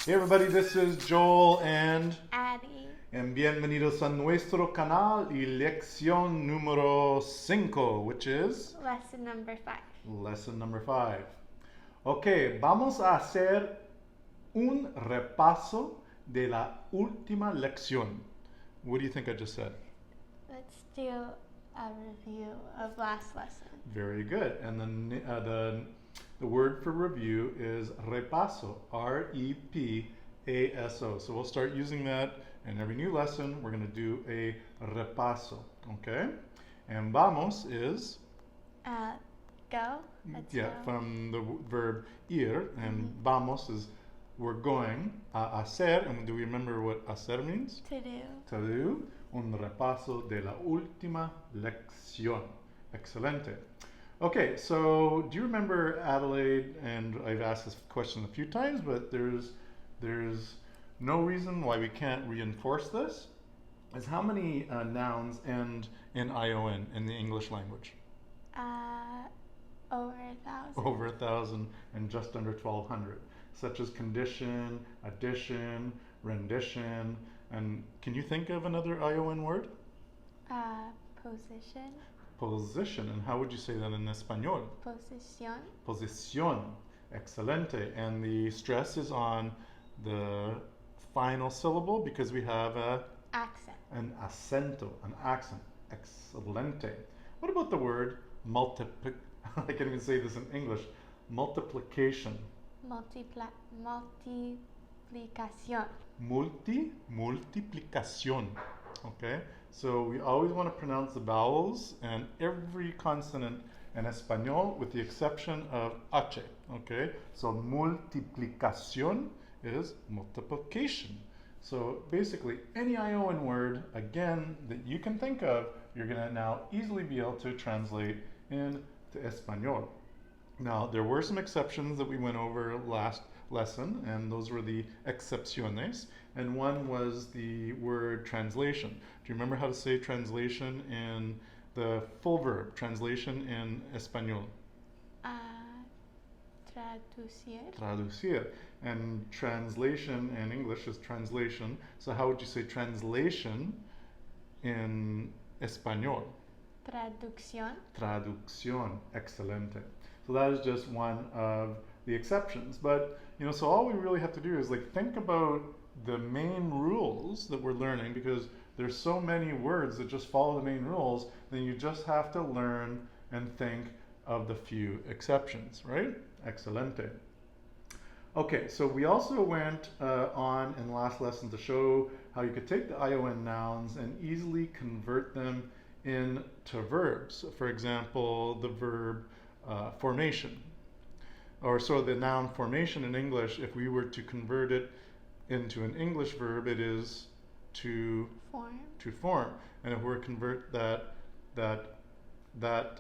Hey everybody, this is Joel and Addie. bienvenidos a nuestro canal y lección número 5, which is Lesson number 5. lesson number 5. Ok, vamos a hacer un repaso de la última lección. What do you think I just said? Let's do a review of last lesson. Very good. And the word for review is repaso, R-E-P-A-S-O. So we'll start using that in every new lesson. We're going to do a repaso, okay? And vamos is Go. Let's yeah, go. from the verb ir, and vamos is we're going. A hacer, and do we remember what hacer means? To do. To do un repaso de la última lección. Excelente. Okay, so do you remember Adelaide? And I've asked this question a few times, but there's no reason why we can't reinforce this. Is how many nouns end in ion in the English language? Over 1,000. Over 1,000 and just under 1,200, such as condition, addition, rendition. And can you think of another ion word? Position. Position. And how would you say that in Espanol? Posición. Posición. Excelente. And the stress is on the final syllable because we have Accent. an acento, an accent. Excelente. What about the word I can't even say this in English. Multiplication. Multiplicación. Multiplicación. Okay? So we always want to pronounce the vowels and every consonant in Espanol with the exception of H. Okay? So multiplicación is multiplication. So basically, any ion word, again, that you can think of, you're going to now easily be able to translate into Espanol. Now, there were some exceptions that we went over last lesson, and those were the excepciones, and one was the word translation. Do you remember how to say translation in the full verb, translation in Espanol? Traducir. Traducir. And translation in English is translation. So how would you say translation in Espanol? Traducción. Traducción. Excelente. So that is just one of the exceptions. But, so all we really have to do is think about the main rules that we're learning, because there's so many words that just follow the main rules, then you just have to learn and think of the few exceptions, right? Excelente. Okay, so we also went on in the last lesson to show how you could take the ion nouns and easily convert them into verbs. For example, the verb formation. Or so the noun formation in English, if we were to convert it into an English verb, it is to form. And if we were to convert that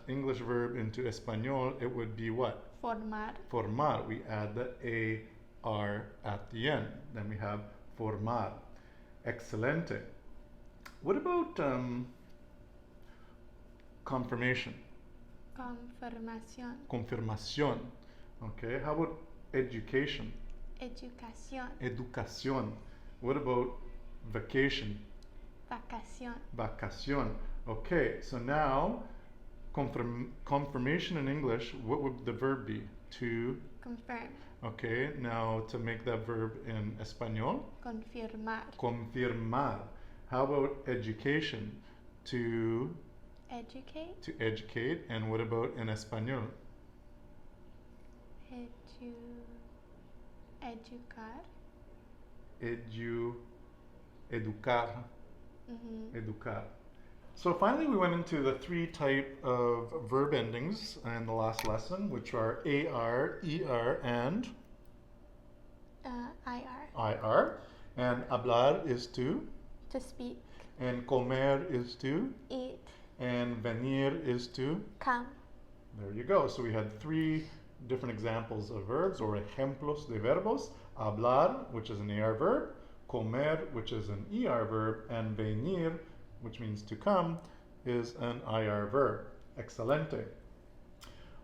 English verb into Espanol, it would be what? Formar. Formar. We add the AR at the end. Then we have formar. Excelente. What about confirmation? Confirmación. Confirmación. Okay. How about education? Educación. Educación. What about vacation? Vacación. Vacación. Okay. So now, confirmation in English, what would the verb be? To confirm. Okay. Now to make that verb in Espanol? Confirmar. Confirmar. How about education? To educate. To educate. And what about in Espanol? Educar. Educar. Educar. So finally we went into the 3 type of verb endings in the last lesson, which are AR, ER, and IR. And hablar is to speak. And comer is to eat. And venir is to come. There you go. So we had 3 different examples of verbs, or ejemplos de verbos. Hablar, which is an AR verb, comer, which is an ER verb, and venir, which means to come, is an IR verb. Excelente.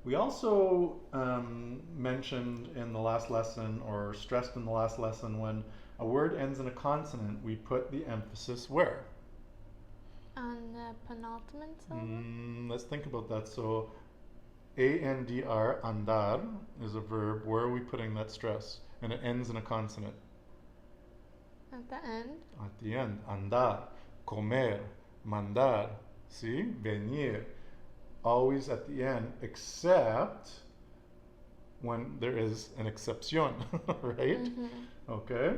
We also mentioned in the last lesson, or stressed in the last lesson, when a word ends in a consonant, we put the emphasis where? On the penultimate syllable? Let's think about that. So, andr, andar, is a verb. Where are we putting that stress? And it ends in a consonant. At the end? At the end. Andar, comer, mandar, see? Venir. Always at the end, except when there is an exception, right? Okay.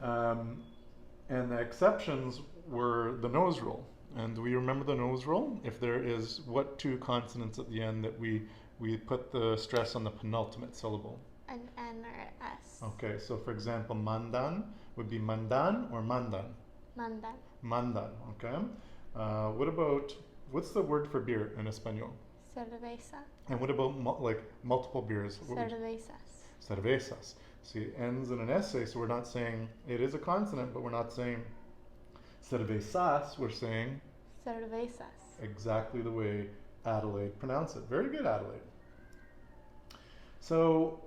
And the exceptions were the nose roll. And do we remember the nose roll? If there is what two consonants at the end that we put the stress on the penultimate syllable? An N or S. Okay, so for example, mandan would be mandan or mandan? Mandan. Mandan, okay. What's the word for beer in Espanol? Cerveza. And what about multiple beers? Cervezas. Cervezas. See, it ends in an essay, so we're not saying, it is a consonant, but we're not saying cervezas, we're saying Cervezas. exactly the way Adelaide pronounced it. Very good, Adelaide. So,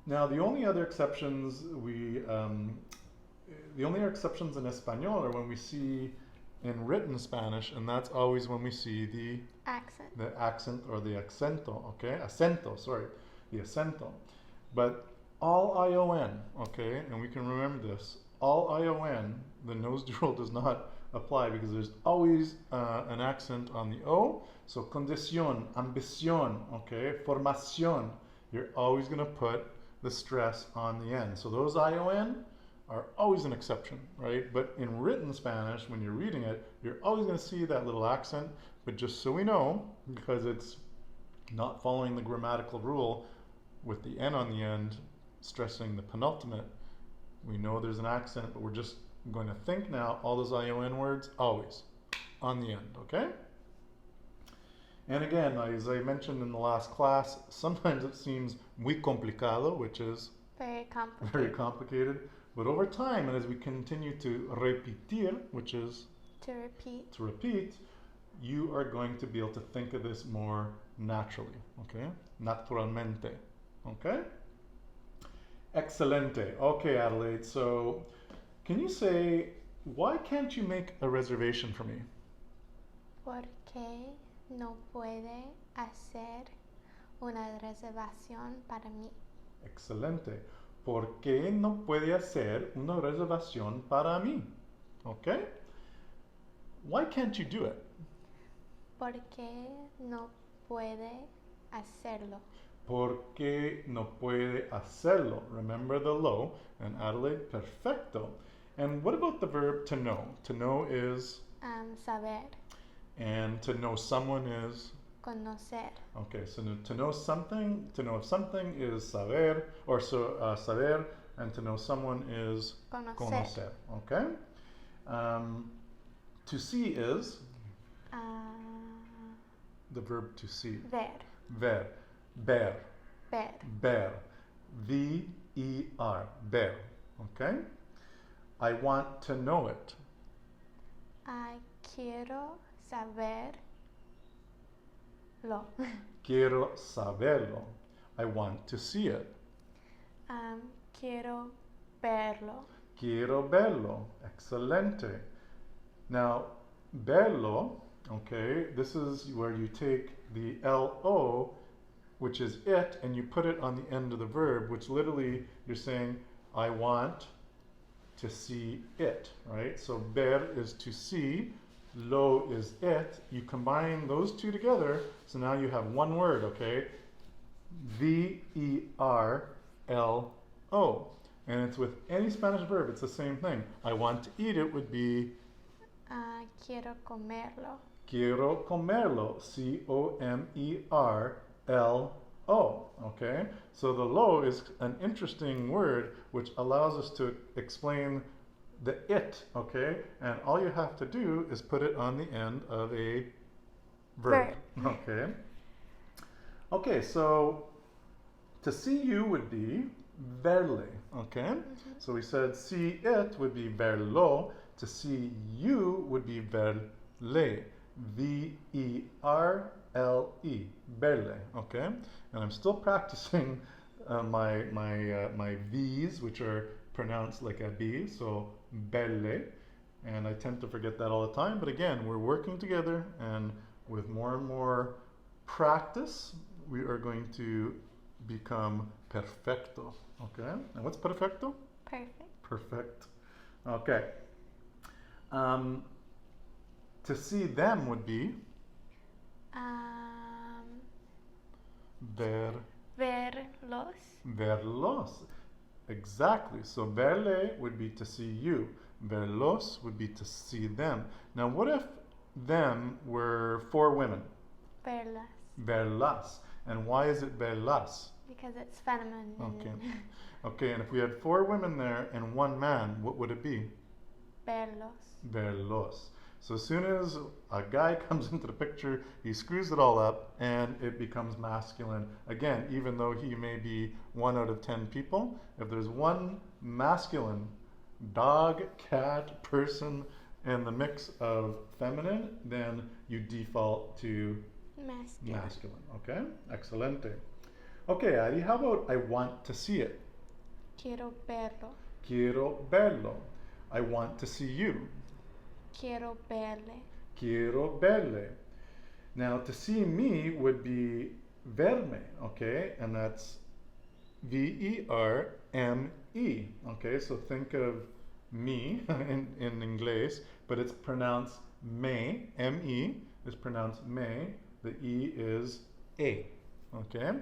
now the only other exceptions in Espanol are when we see in written Spanish, and that's always when we see the accent or the acento, okay? Acento, sorry, the acento. But all ION, okay, and we can remember this, all ION, the nose roll does not apply because there's always an accent on the O. So condición, ambición, okay, formación, you're always going to put the stress on the end. So those ION are always an exception, right? But in written Spanish, when you're reading it, you're always going to see that little accent. But just so we know, because it's not following the grammatical rule with the N on the end, stressing the penultimate, we know there's an accent, but we're just going to think now all those ION words always on the end, okay? And again, as I mentioned in the last class, sometimes it seems muy complicado, which is very complicated. But over time, and as we continue to repetir, which is to repeat, you are going to be able to think of this more naturally, okay? Naturalmente, okay? Excelente. Okay, Adelaide, so can you say, why can't you make a reservation for me? Porque no puede hacer una reservación para mí. Excelente. ¿Por qué no puede hacer una reservación para mí? Okay? Why can't you do it? Porque no puede hacerlo. ¿Por qué no puede hacerlo? Remember the lo, and Adelaide, perfecto. And what about the verb to know? To know is? Saber. And to know someone is? Conocer. Okay, so to know something, to know of something is saber, or saber, and to know someone is conocer. Okay? To see is? The verb to see. Ver. Ver. Ver. Ver. Ver. V-E-R. Ver. Okay? I want to know it. Quiero saberlo. Quiero saberlo. I want to see it. Quiero verlo. Quiero verlo. Excelente. Now, verlo, okay, this is where you take the L-O, which is it, and you put it on the end of the verb, which literally you're saying, I want to see it, right? So ver is to see, lo is it. You combine those two together, so now you have one word, okay? V-E-R-L-O. And it's with any Spanish verb, it's the same thing. I want to eat it would be quiero comerlo. Quiero comerlo. C-O-M-E-R-L-O. Okay? So the lo is an interesting word which allows us to explain the it, okay? And all you have to do is put it on the end of a verb. Okay? Okay, so to see you would be verle, okay? So we said see it would be verlo. To see you would be verle. V-E-R-L-E. verle, okay? And I'm still practicing my V's, which are pronounced like a B, so verle, and I tend to forget that all the time, but again, we're working together, and with more and more practice, we are going to become perfecto, okay? And what's perfecto? Perfect. Perfect. Okay. To see them would be ver, Verlos. verlos. Exactly. So verle would be to see you. Verlos would be to see them. Now, what if them were four women? Verlas. Verlas. And why is it verlas? Because it's feminine. Okay. Okay, and if we had four women there and one man, what would it be? Verlos. Verlos. So as soon as a guy comes into the picture, he screws it all up and it becomes masculine. Again, even though he may be 1 out of 10 people, if there's one masculine dog, cat, person in the mix of feminine, then you default to masculine. Okay? Excelente. Okay, Ari, how about I want to see it? Quiero verlo. Quiero verlo. I want to see you. Quiero verle. Quiero verle. Now, to see me would be verme, okay? And that's V-E-R-M-E, okay? So think of me in English, but it's pronounced me, M-E is pronounced me, the E is A, okay?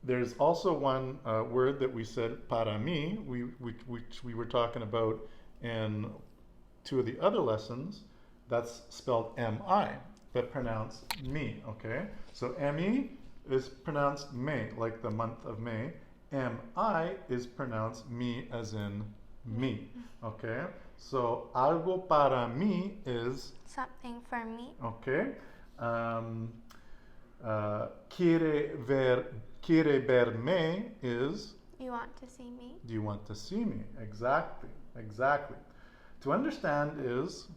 There's also one word that we said, para mí, which we were talking about in 2 of the other lessons. That's spelled M-I, but pronounced me, okay? So M-E is pronounced May, like the month of May. M-I is pronounced me as in me, okay? So algo para mí is something for me. Okay. Quiere verme is You want to see me? do you want to see me? Exactly. Exactly. To understand is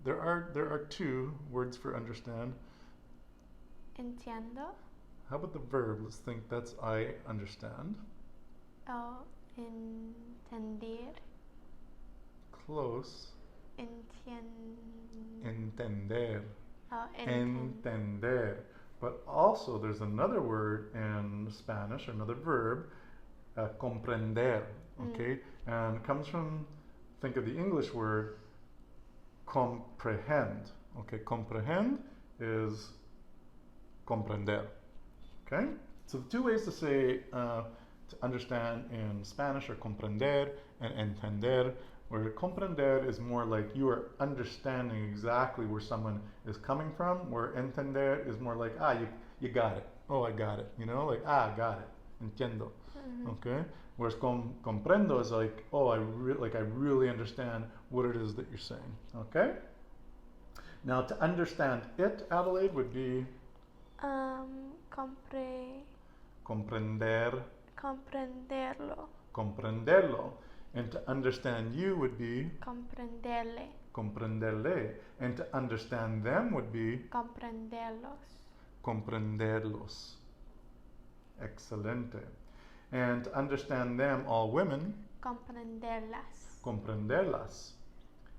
there are 2 words for understand. Entiendo. How about the verb? Let's think that's I understand. Oh, entender. Close. Entender. Oh, Entender. But also there's another word in Spanish, another verb, comprender, okay? And it comes from, think of the English word, comprehend, okay? Comprehend is comprender, okay? So the 2 ways to say to understand in Spanish are comprender and entender, where comprender is more like you are understanding exactly where someone is coming from, where entender is more like, you got it. Oh, I got it. You know, like, got it. Entiendo. Okay? Whereas comprendo is like, oh, I really understand what it is that you're saying. Okay? Now, to understand it, Adelaide, would be comprender. Comprenderlo. Comprenderlo. And to understand you would be Comprenderle. comprenderle. And to understand them would be Comprenderlos. comprenderlos. Excelente. And to understand them, all women, Comprenderlas. comprenderlas.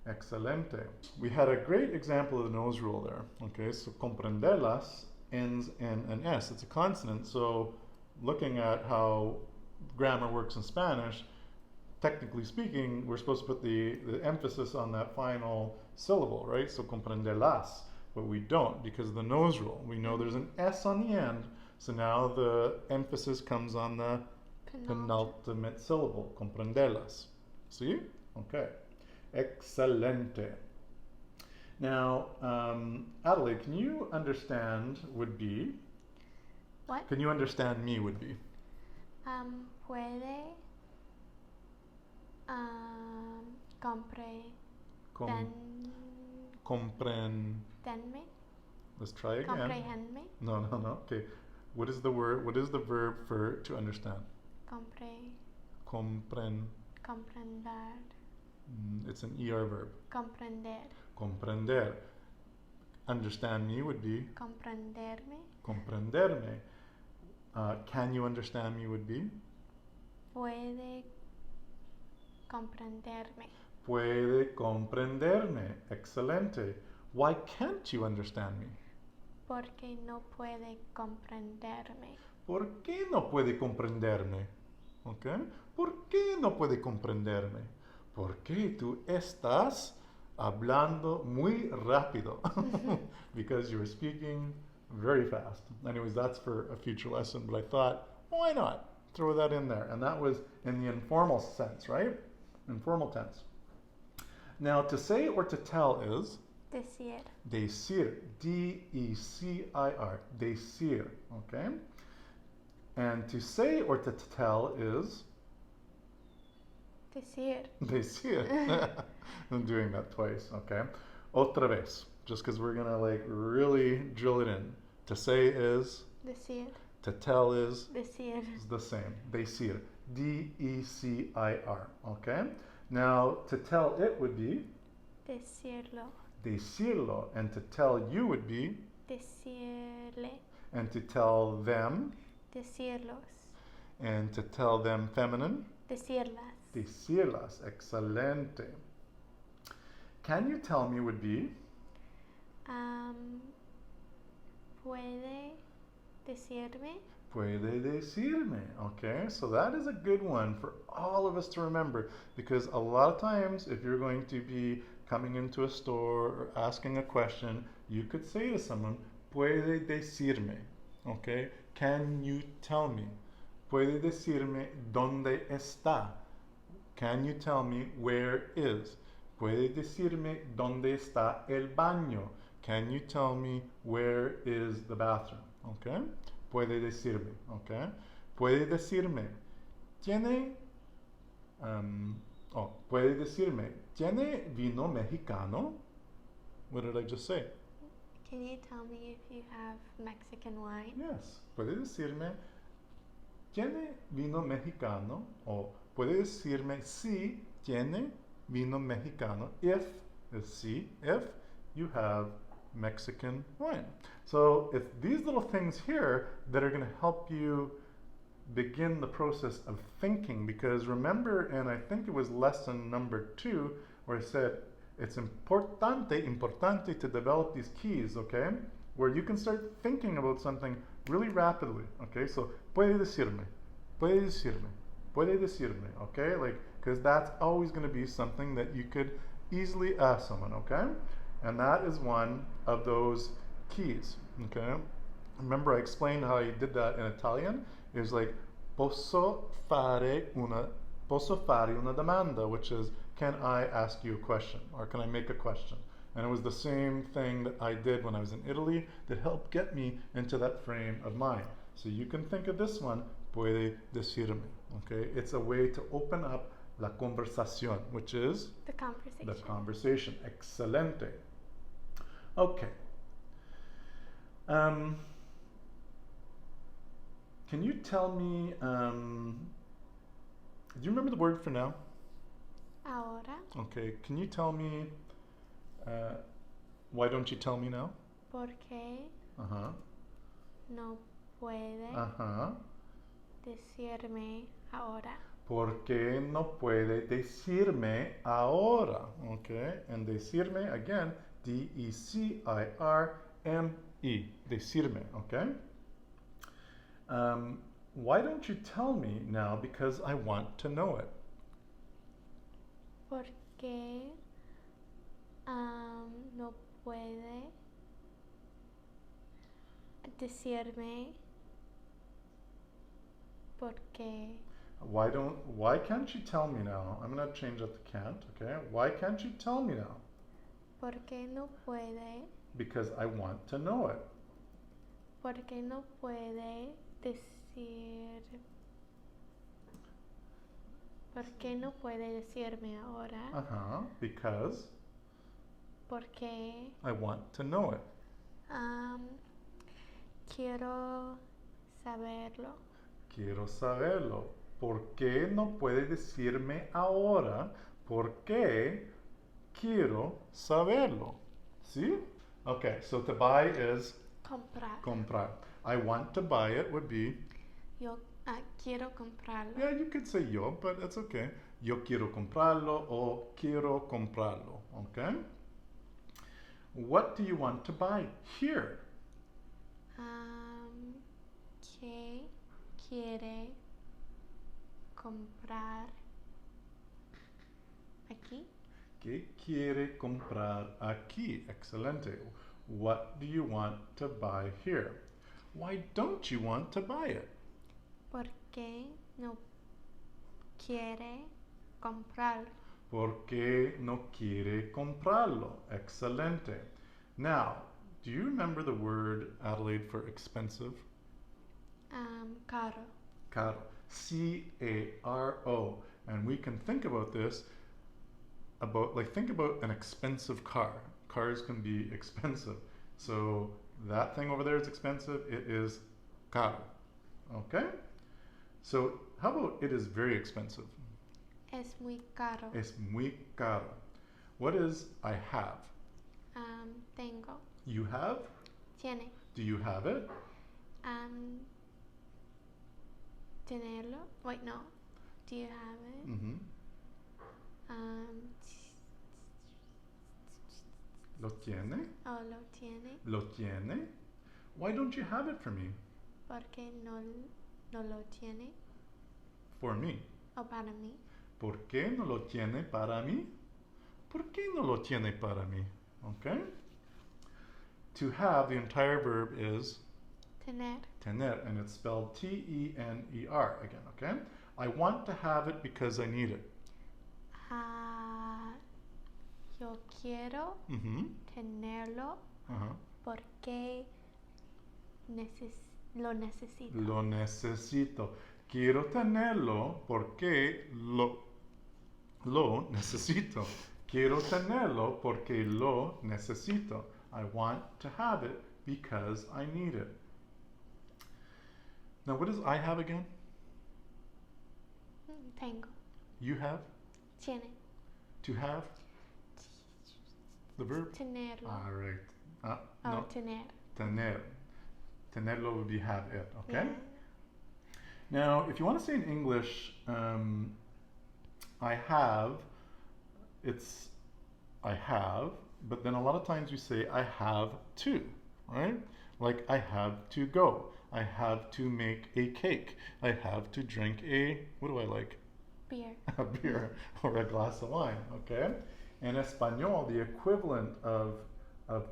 Excelente. We had a great example of the nose rule there. Okay, so comprenderlas ends in an S. It's a consonant. So looking at how grammar works in Spanish, technically speaking, we're supposed to put the emphasis on that final syllable, right? So comprenderlas, but we don't because of the nose rule. We know there's an S on the end, so now the emphasis comes on the penultimate syllable, comprenderlas. See? Okay. Excelente. Now, Adelaide, can you understand would be? What? Can you understand me would be? Puede denme. Let's try again. Comprehendme. No. Okay. What is the word? What is the verb for to understand? Comprender. It's an ER verb. Comprender. Comprender. Understand me would be Comprenderme. comprenderme. Can you understand me would be Puede comprenderme. puede comprenderme. Excelente. Why can't you understand me? Porque no puede comprenderme. ¿Por qué no puede comprenderme? Okay? ¿Por qué no puede comprenderme? Porque tú estás hablando muy rápido. Because you're speaking very fast. Anyways, that's for a future lesson, but I thought, why not? Throw that in there. And that was in the informal sense, right? Informal tense. Now, to say or to tell is Decir. decir. D-E-C-I-R. Decir. Okay? And to say or to tell is Decir. decir. I'm doing that twice, okay? Otra vez, just because we're gonna like really drill it in. To say is, Decir. to tell is Decir. the same. Decir. D-E-C-I-R, okay? Now, to tell it would be Decirlo. decirlo, and to tell you would be, Decirle. and to tell them, Decirlos. and to tell them feminine, Decirlas. decirlas. Excelente. Can you tell me would be Puede decirme. puede decirme. Okay, so that is a good one for all of us to remember, because a lot of times if you're going to be coming into a store or asking a question, you could say to someone, puede decirme. Okay, can you tell me? Puede decirme dónde está. Can you tell me where is? Puede decirme dónde está el baño. Can you tell me where is the bathroom? Okay? Puede decirme. Okay? Puede decirme. Tiene. Puede decirme. ¿Tiene vino mexicano? What did I just say? Can you tell me if you have Mexican wine? Yes. Puede decirme. ¿Tiene vino mexicano? O puede decirme si tiene vino mexicano. If is si. If you have Mexican wine. So it's these little things here that are going to help you begin the process of thinking, because remember, and I think it was lesson number 2 where I said it's importante to develop these keys, okay, where you can start thinking about something really rapidly. Okay, so puede decirme, okay, like, because that's always going to be something that you could easily ask someone. Okay, and that is one of those keys. Okay, remember I explained how I did that in Italian. Is like posso fare una domanda, which is, can I ask you a question, or can I make a question? And it was the same thing that I did when I was in Italy that helped get me into that frame of mind. So you can think of this one, puede decirme. Okay, it's a way to open up la conversación, which is The conversation. the conversation. Excelente. Okay. Can you tell me, do you remember the word for now? Ahora. Okay, can you tell me, why don't you tell me now? Porque Uh-huh. no puede Uh-huh. decirme ahora. ¿Por qué no puede decirme ahora? Okay, and decirme, again, D-E-C-I-R-M-E, decirme, okay? Why don't you tell me now, because I want to know it? Porque no puede decirme porque Why can't you tell me now? I'm gonna change that to can't, okay? Why can't you tell me now? porque no puede Because I want to know it. porque no puede decir porque no puede decirme ahora Uh-huh, because porque I want to know it. quiero saberlo Quiero saberlo. ¿Por qué no puede decirme ahora? Porque quiero saberlo. ¿Sí? Okay, so to buy is Comprar. comprar. I want to buy it would be, Yo quiero comprarlo. yeah, you could say yo, but that's okay. Yo quiero comprarlo o quiero comprarlo, okay? What do you want to buy here? ¿Qué quiere comprar aquí? ¿Qué quiere comprar aquí? Excelente. What do you want to buy here? Why don't you want to buy it? ¿Por qué no quiere comprarlo? ¿Por qué no quiere comprarlo? Excelente. Now, do you remember the word, Adelaide, for expensive? Caro. Caro. C-A-R-O. And we can think about this think about an expensive car. Cars can be expensive. So that thing over there is expensive. It is caro. Okay? So how about it is very expensive? Es muy caro. Es muy caro. What is I have? Tengo. You have? Tiene. Do you have it? Tenerlo. Wait, no. Do you have it? Mm-hmm. Lo tiene? Oh, lo tiene. Lo tiene? Why don't you have it for me? Porque no lo tiene. For me. O para mí. ¿Por qué no lo tiene para mí? ¿Por qué no lo tiene para mí? Okay? To have, the entire verb is Tener. tener, and it's spelled T-E-N-E-R again, okay? I want to have it because I need it. Yo quiero Mm-hmm. tenerlo Uh-huh. porque lo necesito. Lo necesito. Quiero tenerlo porque lo necesito. Quiero tenerlo porque lo necesito. I want to have it because I need it. Now, what does I have again? Tengo. You have? Tiene. To have? The verb? Tenerlo. All right. No. Tener. Tener. Tenerlo would be have it, okay? Yeah. Now, if you want to say in English, I have, it's I have, but then a lot of times we say I have to, right? Like I have to go. I have to make a cake. I have to drink what do I like? Beer. A beer or a glass of wine, okay? In Espanol, the equivalent of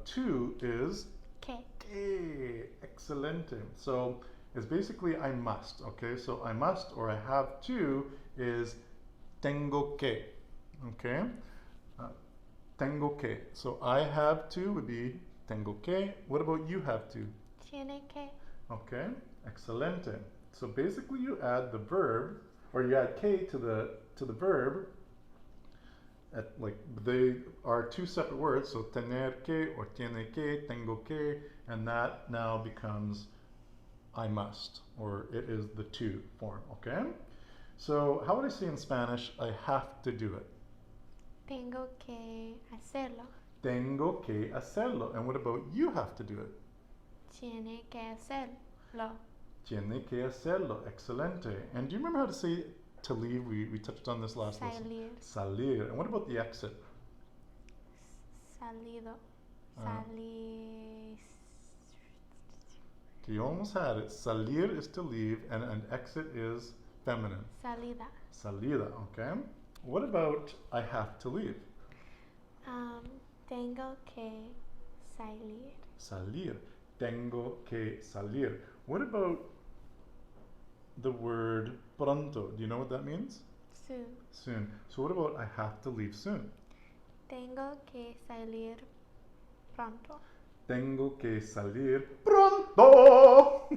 to is Que. excelente. So it's basically I must, okay? So I must or I have to is tengo que, okay? Tengo que. So I have to would be tengo que. What about you have to? Tiene que. Okay, excelente. So basically you add the verb, or you add que to the verb. They are two separate words, so tener que or tiene que, tengo que, and that now becomes I must, or it is the to form, okay? So how would I say in Spanish, I have to do it? Tengo que hacerlo. Tengo que hacerlo. And what about you have to do it? Tiene que hacerlo. Tiene que hacerlo. Excelente. And do you remember how to say to leave? We touched on this last lesson. Salir. Salir. And what about the exit? Salido. Ah. Salir. Okay, you almost had it. Salir is to leave, and exit is feminine. Salida. Salida, okay? What about I have to leave? Tengo que salir. Salir. Tengo que salir. What about the word pronto? Do you know what that means? Soon. Soon. So what about I have to leave soon? Tengo que salir pronto. Tengo que salir pronto.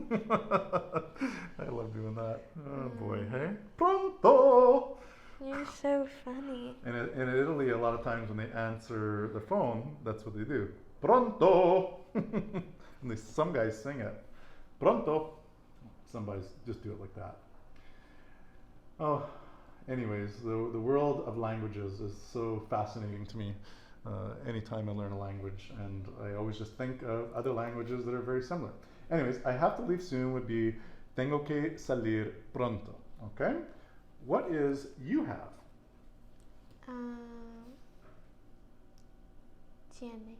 I love doing that. Oh boy, hey? Pronto. You're so funny. And in Italy, a lot of times when they answer the phone, that's what they do. Pronto. And some guys sing it. Pronto. Some guys just do it like that. Oh, anyways, the world of languages is so fascinating to me. Anytime I learn a language, and I always just think of other languages that are very similar. Anyways, I have to leave soon would be tengo que salir pronto. Okay? What is you have? Tiene.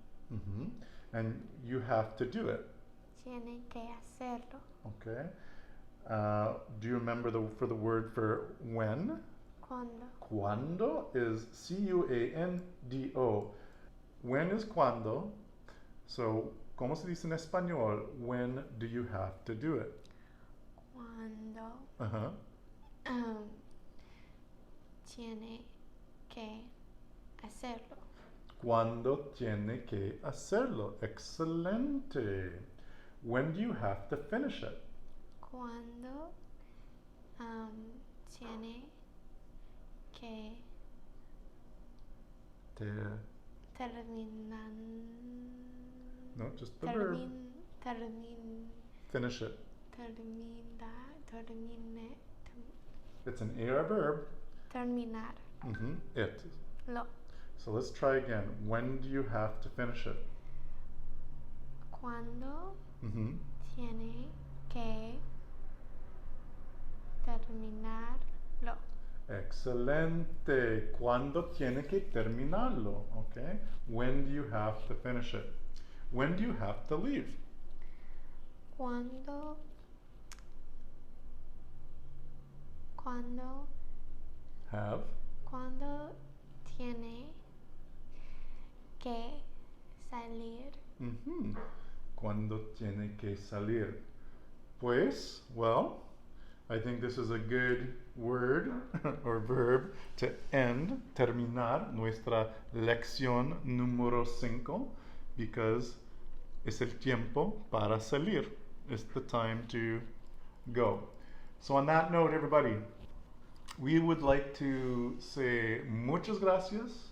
And you have to do it. Tiene que hacerlo. Okay. Do you remember for the word for when? Cuando. Cuando is cuando. When is cuando? So, ¿cómo se dice en español? When do you have to do it? Cuando. Tiene que hacerlo. Cuando tiene que hacerlo. Excelente. When do you have to finish it? Cuando tiene que terminar. No, just the verb. Finish it. It's an AR verb. Terminar. It. Lo. So let's try again. When do you have to finish it? Cuando tiene que terminarlo. Excelente. Cuando tiene que terminarlo? Okay. When do you have to finish it? When do you have to leave? Cuando Have. Cuando tiene que salir. Cuando tiene que salir. Pues, well, I think this is a good word or verb to end, terminar nuestra lección número 5, because es el tiempo para salir. It's the time to go. So on that note, everybody, we would like to say muchas gracias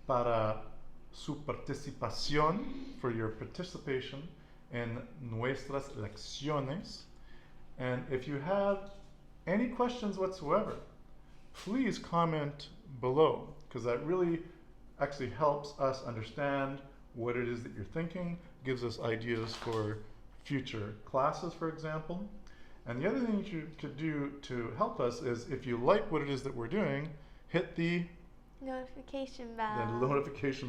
para su participación, for your participation in nuestras lecciones. And if you have any questions whatsoever, please comment below, because that really actually helps us understand what it is that you're thinking, gives us ideas for future classes, for example. And the other thing you could do to help us is, if you like what it is that we're doing, hit the notification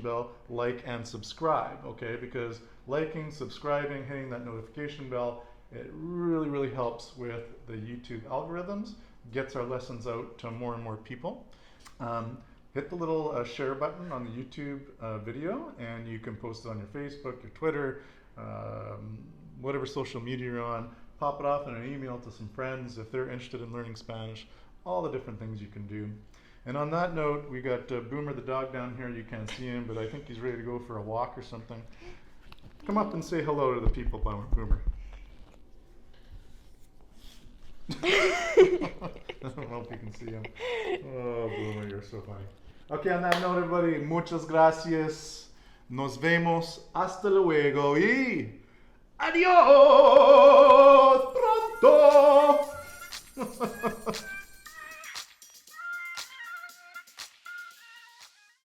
bell. Like and subscribe, okay? Because liking, subscribing, hitting that notification bell, it really, really helps with the YouTube algorithms, gets our lessons out to more and more people. Hit the little share button on the YouTube video, and you can post it on your Facebook, your Twitter, whatever social media you're on. Pop it off in an email to some friends if they're interested in learning Spanish, all the different things you can do. And on that note, we got Boomer the dog down here. You can't see him, but I think he's ready to go for a walk or something. Come up and say hello to the people, Boomer. I don't know if you can see him. Oh, Boomer, you're so funny. Okay, on that note, everybody, muchas gracias. Nos vemos. Hasta luego y adiós pronto.